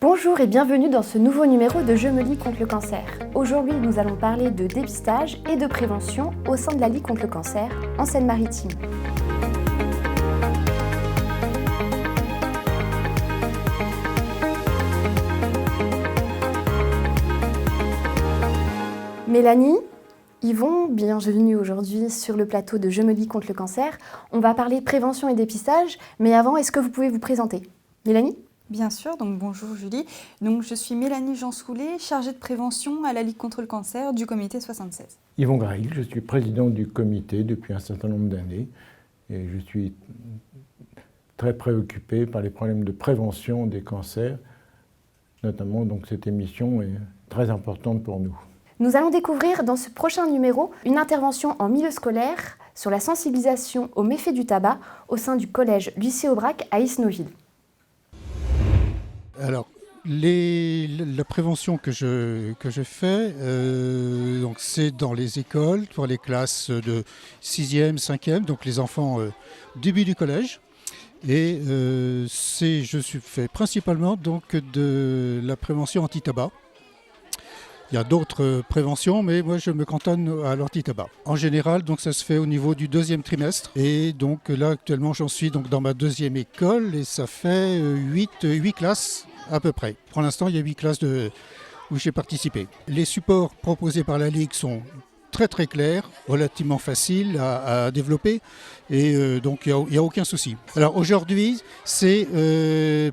Bonjour et bienvenue dans ce nouveau numéro de Je me lie contre le cancer. Aujourd'hui, nous allons parler de dépistage et de prévention au sein de la Ligue contre le cancer en Seine-Maritime. Mélanie, Yvon, bienvenue aujourd'hui sur le plateau de Je me lie contre le cancer. On va parler prévention et dépistage, mais avant, est-ce que vous pouvez vous présenter? Mélanie? Bien sûr, donc bonjour Julie. Donc, je suis Mélanie Jean-Soulet, chargée de prévention à la Ligue contre le cancer du comité 76. Yvon Grail, je suis président du comité depuis un certain nombre d'années et je suis très préoccupé par les problèmes de prévention des cancers, notamment donc cette émission est très importante pour nous. Nous allons découvrir dans ce prochain numéro une intervention en milieu scolaire sur la sensibilisation aux méfaits du tabac au sein du collège Lucie Aubrac à Isnoville. Alors, la prévention que je fais, donc c'est dans les écoles, pour les classes de 6e, 5e, donc les enfants début du collège. Et je fais principalement donc, de la prévention anti-tabac. Il y a d'autres préventions, mais moi je me cantonne à l'anti-tabac. En général, donc ça se fait au niveau du 2e trimestre. Et donc là actuellement j'en suis donc dans ma 2e école et ça fait 8 classes à peu près. Pour l'instant il y a 8 classes où j'ai participé. Les supports proposés par la Ligue sont très très clairs, relativement faciles à développer et donc il n'y a aucun souci. Alors aujourd'hui c'est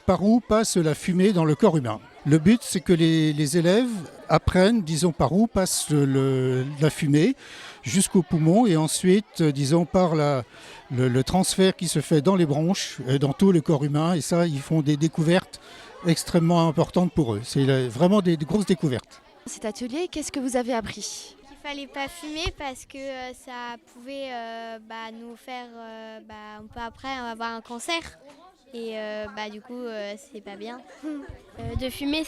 par où passe la fumée dans le corps humain. Le but, c'est que les élèves apprennent, disons, par où passe la fumée jusqu'au poumon et ensuite, disons, par le transfert qui se fait dans les bronches, dans tout le corps humain. Et ça, ils font des découvertes extrêmement importantes pour eux. C'est vraiment des grosses découvertes. Cet atelier, qu'est-ce que vous avez appris? Il fallait pas fumer parce que ça pouvait nous faire, on peut après avoir un cancer. Et du coup, c'est pas bien. De fumer,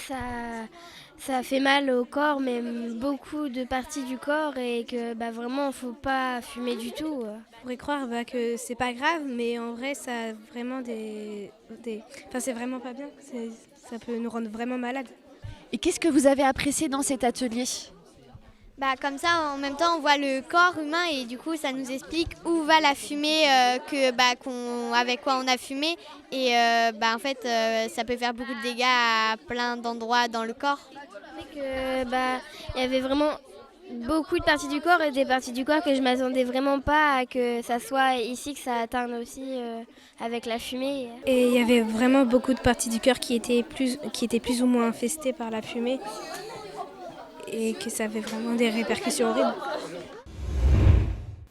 ça fait mal au corps, mais beaucoup de parties du corps et que vraiment, il faut pas fumer du tout. On pourrait croire que c'est pas grave, mais en vrai, ça a vraiment c'est vraiment pas bien. Ça peut nous rendre vraiment malades. Et qu'est-ce que vous avez apprécié dans cet atelier? Comme ça, en même temps, on voit le corps humain et du coup, ça nous explique où va la fumée avec quoi on a fumé. Et en fait, ça peut faire beaucoup de dégâts à plein d'endroits dans le corps. Il y avait vraiment beaucoup de parties du corps et des parties du corps que je ne m'attendais vraiment pas à que ça soit ici, que ça atteigne aussi avec la fumée. Et il y avait vraiment beaucoup de parties du corps qui étaient plus ou moins infestées par la fumée. Et que ça avait vraiment des répercussions horribles.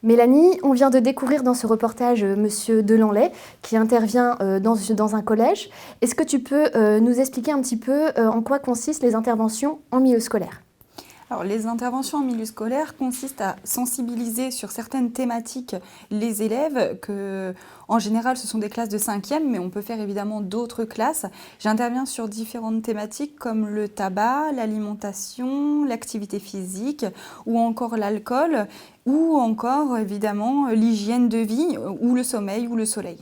Mélanie, on vient de découvrir dans ce reportage Monsieur Delanlay qui intervient dans un collège. Est-ce que tu peux nous expliquer un petit peu en quoi consistent les interventions en milieu scolaire ? Alors, les interventions en milieu scolaire consistent à sensibiliser sur certaines thématiques les élèves, que en général ce sont des classes de 5e, mais on peut faire évidemment d'autres classes. J'interviens sur différentes thématiques comme le tabac, l'alimentation, l'activité physique ou encore l'alcool ou encore évidemment l'hygiène de vie ou le sommeil ou le soleil.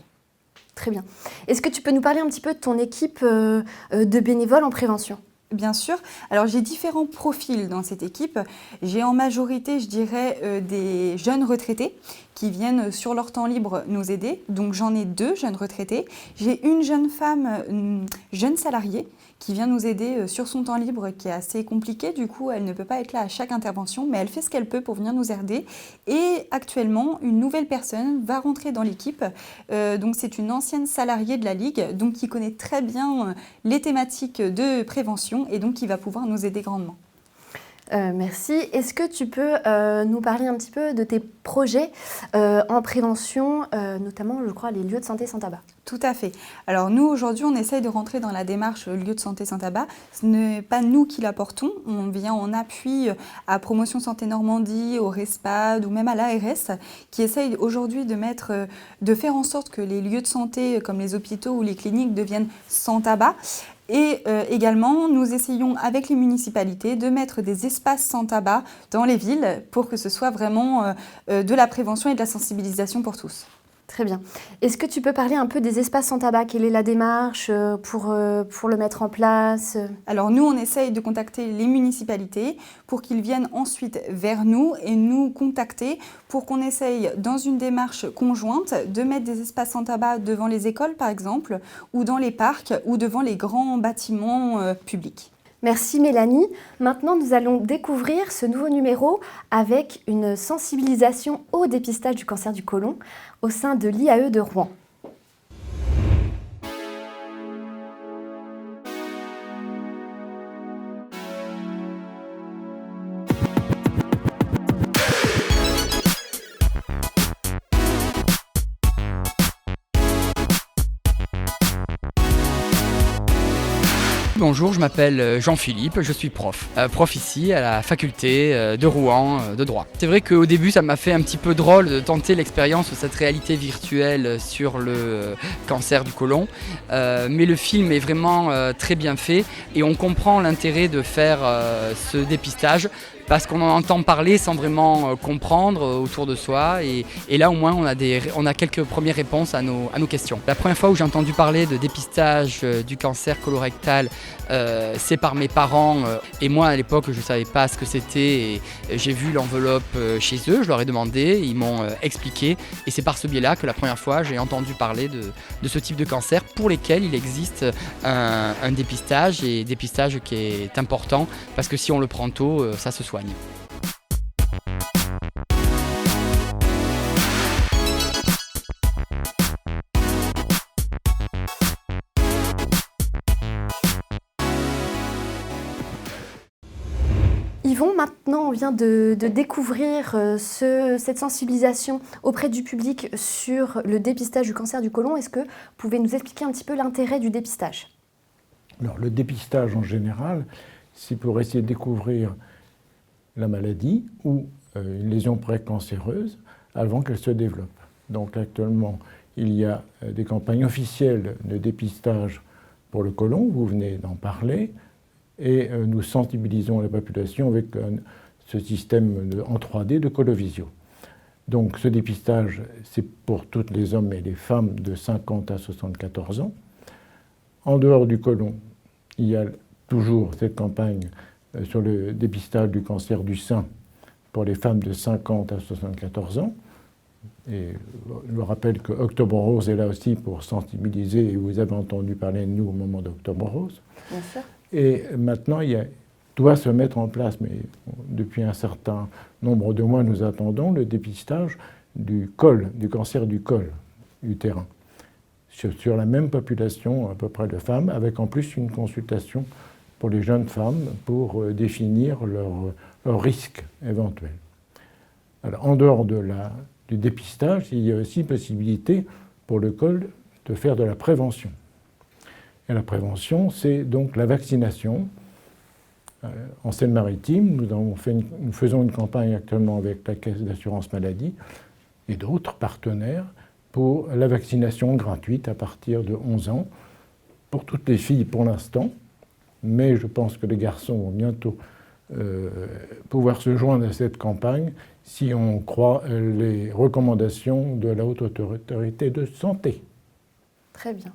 Très bien. Est-ce que tu peux nous parler un petit peu de ton équipe de bénévoles en prévention ? Bien sûr. Alors, j'ai différents profils dans cette équipe. J'ai en majorité, je dirais, des jeunes retraités qui viennent sur leur temps libre nous aider. Donc, j'en ai 2 jeunes retraités. J'ai une jeune femme, une jeune salariée, qui vient nous aider sur son temps libre, qui est assez compliqué. Du coup, elle ne peut pas être là à chaque intervention, mais elle fait ce qu'elle peut pour venir nous aider. Et actuellement, une nouvelle personne va rentrer dans l'équipe. Donc, c'est une ancienne salariée de la Ligue, donc qui connaît très bien les thématiques de prévention et donc qui va pouvoir nous aider grandement. Merci. Est-ce que tu peux nous parler un petit peu de tes projets en prévention, notamment, je crois, les lieux de santé sans tabac ? Tout à fait. Alors nous, aujourd'hui, on essaye de rentrer dans la démarche lieu de santé sans tabac. Ce n'est pas nous qui la portons. On vient en appui à Promotion Santé Normandie, au RESPAD ou même à l'ARS, qui essaye aujourd'hui de faire en sorte que les lieux de santé, comme les hôpitaux ou les cliniques, deviennent sans tabac. Et également, nous essayons avec les municipalités de mettre des espaces sans tabac dans les villes pour que ce soit vraiment de la prévention et de la sensibilisation pour tous. Très bien. Est-ce que tu peux parler un peu des espaces sans tabac? Quelle est la démarche pour le mettre en place? Alors nous, on essaye de contacter les municipalités pour qu'ils viennent ensuite vers nous et nous contacter pour qu'on essaye, dans une démarche conjointe, de mettre des espaces sans tabac devant les écoles, par exemple, ou dans les parcs, ou devant les grands bâtiments publics. Merci Mélanie. Maintenant, nous allons découvrir ce nouveau numéro avec une sensibilisation au dépistage du cancer du côlon au sein de l'IAE de Rouen. Bonjour, je m'appelle Jean-Philippe, je suis prof ici à la faculté de Rouen de droit. C'est vrai qu'au début ça m'a fait un petit peu drôle de tenter l'expérience de cette réalité virtuelle sur le cancer du côlon, mais le film est vraiment très bien fait et on comprend l'intérêt de faire ce dépistage parce qu'on en entend parler sans vraiment comprendre autour de soi et là au moins on a quelques premières réponses à nos questions. La première fois où j'ai entendu parler de dépistage du cancer colorectal, c'est par mes parents et moi à l'époque je ne savais pas ce que c'était et j'ai vu l'enveloppe chez eux, je leur ai demandé, ils m'ont expliqué et c'est par ce biais-là que la première fois j'ai entendu parler de ce type de cancer pour lesquels il existe un dépistage et dépistage qui est important parce que si on le prend tôt, ça se soigne. Yvon, maintenant on vient de découvrir cette sensibilisation auprès du public sur le dépistage du cancer du côlon. Est-ce que vous pouvez nous expliquer un petit peu l'intérêt du dépistage? Alors, le dépistage en général, c'est pour essayer de découvrir la maladie ou une lésion précancéreuse avant qu'elle se développe. Donc actuellement, il y a des campagnes officielles de dépistage pour le côlon, vous venez d'en parler, et nous sensibilisons la population avec ce système en 3D de colovisio. Donc ce dépistage, c'est pour toutes les hommes et les femmes de 50 à 74 ans. En dehors du côlon, il y a toujours cette campagne sur le dépistage du cancer du sein pour les femmes de 50 à 74 ans. Et je me rappelle que Octobre Rose est là aussi pour sensibiliser, et vous avez entendu parler de nous au moment d'Octobre Rose. Bien sûr. Et maintenant, doit se mettre en place, mais depuis un certain nombre de mois, nous attendons le dépistage du cancer du col utérin, sur la même population à peu près de femmes, avec en plus une consultation pour les jeunes femmes pour définir leur risque éventuel. Alors, en dehors du dépistage, il y a aussi possibilité pour le col de faire de la prévention. Et la prévention, c'est donc la vaccination. En Seine-Maritime, nous faisons une campagne actuellement avec la Caisse d'assurance maladie et d'autres partenaires pour la vaccination gratuite à partir de 11 ans, pour toutes les filles pour l'instant, mais je pense que les garçons vont bientôt pouvoir se joindre à cette campagne si on croit les recommandations de la Haute Autorité de Santé. Très bien.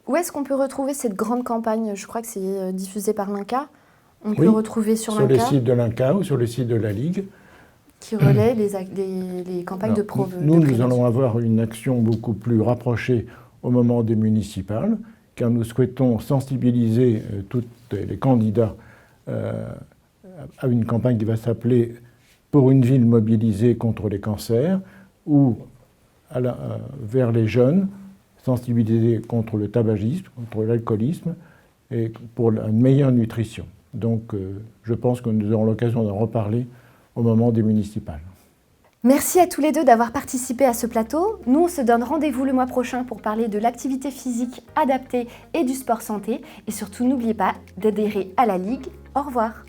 Où est-ce qu'on peut retrouver cette grande campagne? Je crois que c'est diffusé par l'INCa. On peut retrouver sur l'INCa. Sur le site de l'INCa ou sur le site de la Ligue. Qui relaie les campagnes de prévention. Nous allons avoir une action beaucoup plus rapprochée au moment des municipales, car nous souhaitons sensibiliser tous les candidats à une campagne qui va s'appeler « Pour une ville mobilisée contre les cancers » ou vers les jeunes, sensibiliser contre le tabagisme, contre l'alcoolisme et pour une meilleure nutrition. Donc je pense que nous aurons l'occasion d'en reparler au moment des municipales. Merci à tous les deux d'avoir participé à ce plateau. Nous, on se donne rendez-vous le mois prochain pour parler de l'activité physique adaptée et du sport santé. Et surtout, n'oubliez pas d'adhérer à la Ligue. Au revoir.